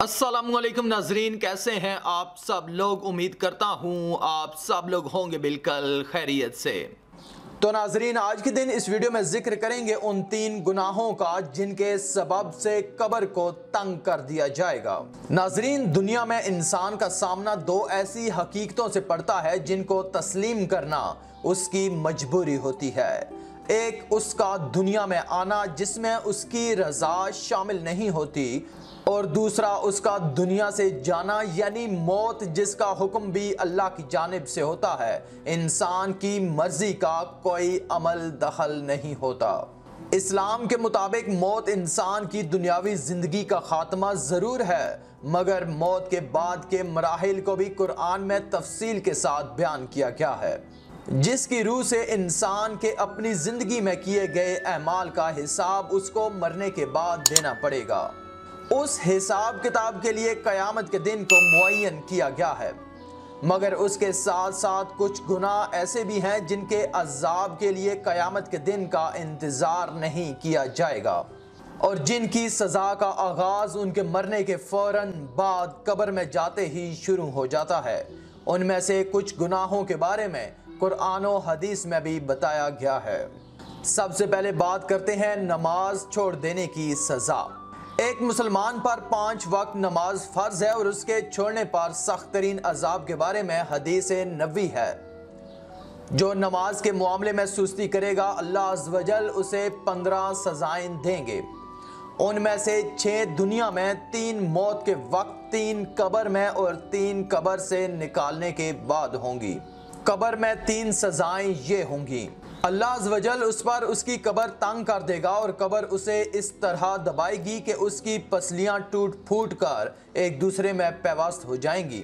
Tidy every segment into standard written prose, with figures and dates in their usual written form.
अस्सलाम वालेकुम नाजरीन, कैसे हैं आप सब लोग। उम्मीद करता हूँ आप सब लोग होंगे बिल्कुल खैरियत से। तो नाजरीन, आज के दिन इस वीडियो में जिक्र करेंगे उन 3 गुनाहों का जिनके सबब से कब्र को तंग कर दिया जाएगा। नाजरीन, दुनिया में इंसान का सामना 2 ऐसी हकीकतों से पड़ता है जिनको तस्लीम करना उसकी मजबूरी होती है। एक उसका दुनिया में आना जिसमें उसकी रजा शामिल नहीं होती, और दूसरा उसका दुनिया से जाना यानी मौत, जिसका हुक्म भी अल्लाह की जानिब से होता है। इंसान की मर्जी का कोई अमल दखल नहीं होता। इस्लाम के मुताबिक मौत इंसान की दुनियावी जिंदगी का खात्मा ज़रूर है, मगर मौत के बाद के मराहिल को भी कुरान में तफसील के साथ बयान किया गया है, जिसकी रूह से इंसान के अपनी ज़िंदगी में किए गए अमाल का हिसाब उसको मरने के बाद देना पड़ेगा। उस हिसाब किताब के लिए क़यामत के दिन को मुअय्यन किया गया है, मगर उसके साथ साथ कुछ गुनाह ऐसे भी हैं जिनके अज़ाब के लिए क़यामत के दिन का इंतज़ार नहीं किया जाएगा और जिनकी सज़ा का आगाज़ उनके मरने के फ़ौरन बाद कब्र में जाते ही शुरू हो जाता है। उनमें से कुछ गुनाहों के बारे में कुरान और हदीस में भी बताया गया है। सबसे पहले बात करते हैं नमाज छोड़ देने की सज़ा। एक मुसलमान पर 5 वक्त नमाज फ़र्ज है और उसके छोड़ने पर सख्त तरीन अजाब के बारे में हदीस नबवी है। जो नमाज के मामले में सुस्ती करेगा, अल्लाह अज़्ज़ व जल उसे 15 सज़ाएं देंगे। उनमें से 6 दुनिया में, 3 मौत के वक्त, 3 कब्र में और 3 कब्र से निकालने के बाद होंगी। कब्र में 3 सज़ाएं ये होंगी। अल्लाह अज़्ज़ व जल उस पर उसकी कब्र तंग कर देगा और कब्र उसे इस तरह दबाएगी कि उसकी पसलियां टूट फूट कर एक दूसरे में पैवस्त हो जाएंगी।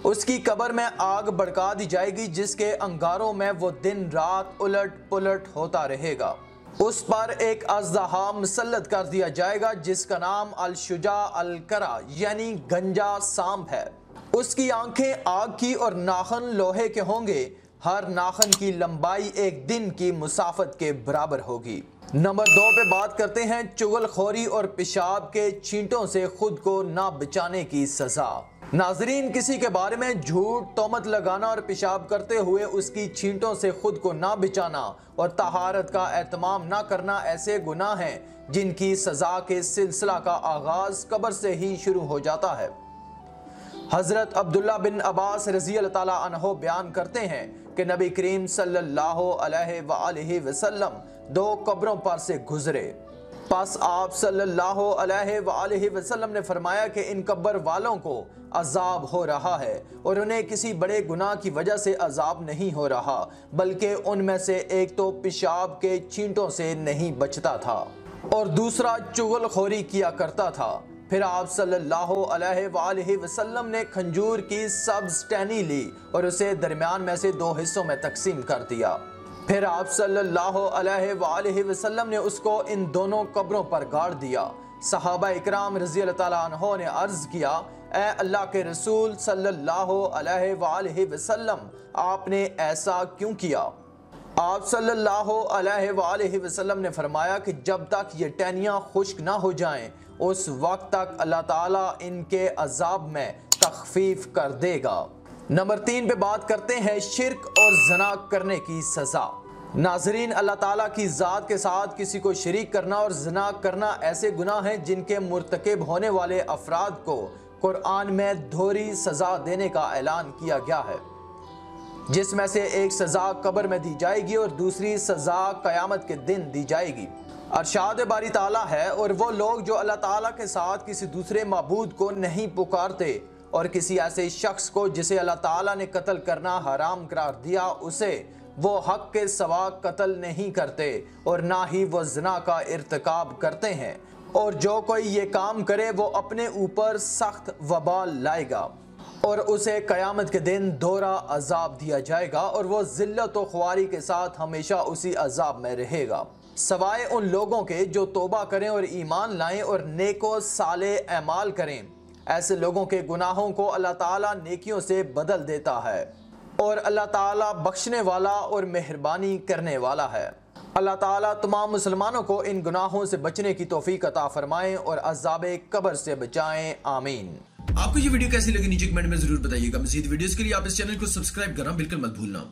उसकी कब्र में आग भड़का दी जाएगी जिसके अंगारों में वो दिन रात उलट पुलट होता रहेगा। उस पर एक अज़दहा मुसल्लत कर दिया जाएगा जिसका नाम अल-शुजा अल-करा यानी गंजा सांप है। उसकी आंखें आग की और नाखन लोहे के होंगे। हर नाखन की लंबाई एक दिन की मुसाफत के बराबर होगी। नंबर 2 पे बात करते हैं चुगलखोरी और पेशाब के छींटों से खुद को ना बचाने की सज़ा। नाजरीन, किसी के बारे में झूठ तोहमत लगाना और पेशाब करते हुए उसकी छींटों से खुद को ना बचाना और तहारत का एहतमाम ना करना ऐसे गुनाह हैं जिनकी सज़ा के सिलसिला का आगाज़ कब्र से ही शुरू हो जाता है। हज़रत अब्दुल्ला बिन अब्बास रज़ी अल्लाह ताला अन्हो बयान करते हैं कि नबी करीम सल्लल्लाहु अलैहि वसल्लम 2 कब्रों पर से गुजरे। पास आप सल्लल्लाहु अलैहि वसल्लम ने फरमाया कि इन कब्र वालों को अजाब हो रहा है और उन्हें किसी बड़े गुनाह की वजह से अजाब नहीं हो रहा, बल्कि उनमें से एक तो पेशाब के छींटों से नहीं बचता था और दूसरा चुगलखोरी किया करता था। फिर आप सल्लल्लाहु अलैहि वसल्लम ने खंजूर की सब्ज़ टहनी ली और उसे दरमियान में से 2 हिस्सों में तकसीम कर दिया। फिर आप सल्लल्लाहु अलैहि वसल्लम ने उसको इन दोनों कब्रों पर गाड़ दिया। सहाबा इकराम रज़ी अल्लाह ताला अन्हों ने अर्ज़ किया, ए अल्लाह के रसूल सल्लल्लाहु अलैहि वसल्लम, आपने ऐसा क्यों किया? आप सल्लल्लाहु अलैहि वसल्लम ने फरमाया कि जब तक ये टहनियाँ खुश्क ना हो जाएं, उस वक्त तक अल्लाह ताला इनके अजाब में तखफीफ कर देगा। नंबर 3 पे बात करते हैं शिर्क और ज़ना करने की सज़ा। नाजरीन, अल्लाह ताला की ज़ात के साथ किसी को शरीक करना और ज़ना करना ऐसे गुनाह हैं जिनके मुर्तकिब होने वाले अफराद को कुरान में दोहरी सज़ा देने का ऐलान किया गया है, जिसमें से एक सज़ा कब्र में दी जाएगी और दूसरी सज़ा क़यामत के दिन दी जाएगी। अरशाद बारी ताला है, और वो लोग जो अल्लाह ताला के साथ किसी दूसरे माबूद को नहीं पुकारते और किसी ऐसे शख्स को जिसे अल्लाह ताला ने कत्ल करना हराम करार दिया, उसे वो हक के सवा कत्ल नहीं करते और ना ही वो ज़ना का इर्तिकाब करते हैं, और जो कोई ये काम करे वो अपने ऊपर सख्त वबाल लाएगा और उसे क़यामत के दिन दोहरा अजाब दिया जाएगा और वो ज़िल्लत व ख्वारी के साथ हमेशा उसी अजाब में रहेगा, सवाए उन लोगों के जो तौबा करें और ईमान लाएं और नेको साले अमाल करें। ऐसे लोगों के गुनाहों को अल्लाह ताला नेकियों से बदल देता है और अल्लाह ताला बख्शने वाला और मेहरबानी करने वाला है। अल्लाह ताला तमाम मुसलमानों को इन गुनाहों से बचने की तौफीक अता फरमाएं और अज़ाब कब्र से बचाएं, आमीन। आपको ये वीडियो कैसी लगी नीचे कमेंट में जरूर बताइएगा। मज़ीद वीडियोस के लिए आप इस चैनल को सब्सक्राइब करना बिल्कुल मत भूलना।